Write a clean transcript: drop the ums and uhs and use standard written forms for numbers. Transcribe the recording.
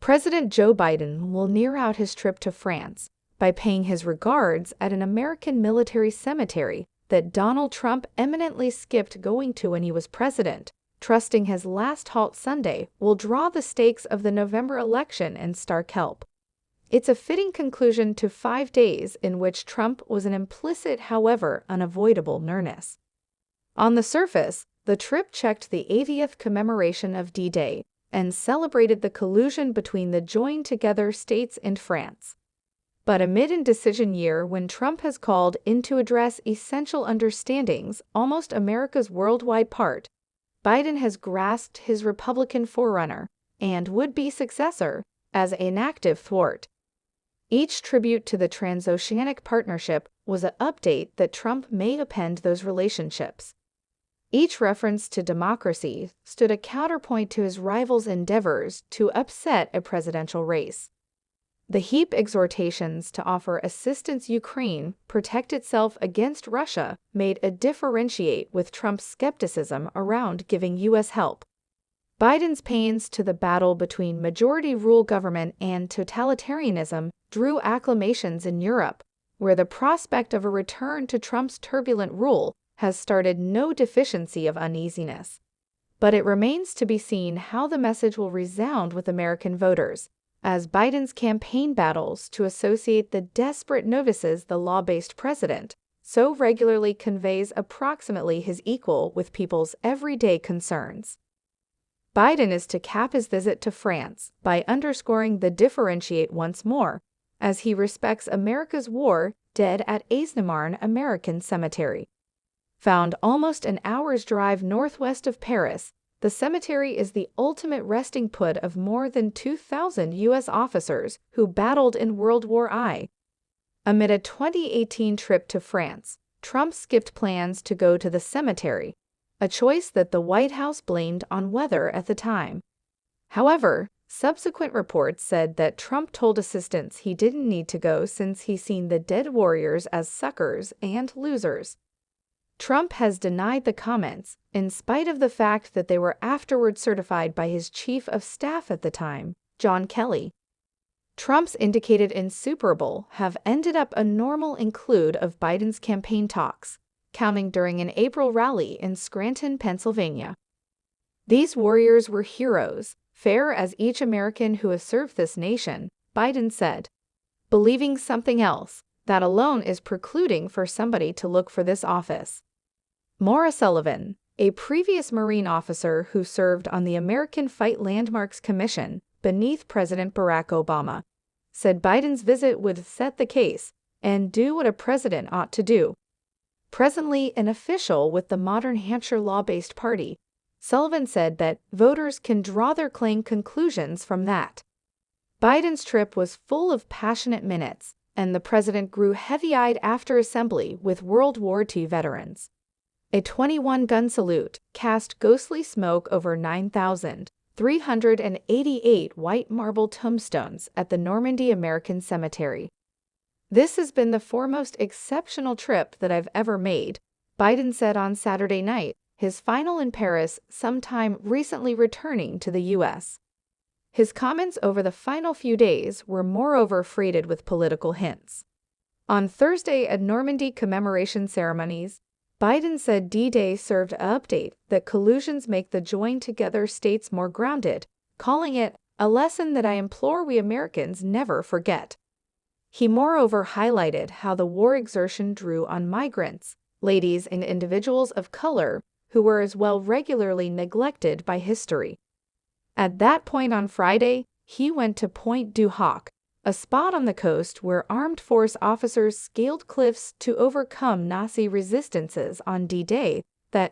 President Joe Biden will near out his trip to France by paying his regards at an American military cemetery that Donald Trump eminently skipped going to when he was president, trusting his last halt Sunday will draw the stakes of the November election in stark help. It's a fitting conclusion to 5 days in which Trump was an implicit, however unavoidable, nearness. On the surface, the trip checked the 80th commemoration of D-Day and celebrated the collusion between the joined-together states and France. But amid an indecision year when Trump has called in to address essential understandings almost America's worldwide part, Biden has grasped his Republican forerunner and would-be successor as an active thwart. Each tribute to the transoceanic partnership was an update that Trump may append those relationships. Each reference to democracy stood a counterpoint to his rival's endeavors to upset a presidential race. The heap exhortations to offer assistance Ukraine protect itself against Russia made a differentiate with Trump's skepticism around giving U.S. help. Biden's pains to the battle between majority-rule government and totalitarianism drew acclamations in Europe, where the prospect of a return to Trump's turbulent rule has started no deficiency of uneasiness. But it remains to be seen how the message will resound with American voters, as Biden's campaign battles to associate the desperate novices the law-based president so regularly conveys approximately his equal with people's everyday concerns. Biden is to cap his visit to France by underscoring the differentiate once more, as he respects America's war dead at Aisne-Marne American Cemetery. Found almost an hour's drive northwest of Paris, the cemetery is the ultimate resting put of more than 2,000 U.S. officers who battled in World War I. Amid a 2018 trip to France, Trump skipped plans to go to the cemetery, a choice that the White House blamed on weather at the time. However, subsequent reports said that Trump told assistants he didn't need to go since he's seen the dead warriors as suckers and losers. Trump has denied the comments, in spite of the fact that they were afterward certified by his chief of staff at the time, John Kelly. Trump's indicated insuperable have ended up a normal include of Biden's campaign talks, counting during an April rally in Scranton, Pennsylvania. These warriors were heroes, fair as each American who has served this nation, Biden said. Believing something else, that alone is precluding for somebody to look for this office. Maura Sullivan, a previous Marine officer who served on the American Fight Landmarks Commission beneath President Barack Obama, said Biden's visit would set the case and do what a president ought to do. Presently an official with the modern Hampshire law-based party, Sullivan said that voters can draw their claim conclusions from that. Biden's trip was full of passionate minutes, and the president grew heavy-eyed after assembly with World War II veterans. A 21-gun salute cast ghostly smoke over 9,388 white marble tombstones at the Normandy American Cemetery. This has been the foremost exceptional trip that I've ever made, Biden said on Saturday night, his final in Paris sometime recently returning to the U.S. His comments over the final few days were moreover freighted with political hints. On Thursday at Normandy commemoration ceremonies, Biden said D-Day served an update that collusions make the joined-together states more grounded, calling it a lesson that I implore we Americans never forget. He moreover highlighted how the war exertion drew on migrants, ladies and individuals of color who were as well regularly neglected by history. At that point on Friday, he went to Point du Hoc, a spot on the coast where armed force officers scaled cliffs to overcome Nazi resistances on D-Day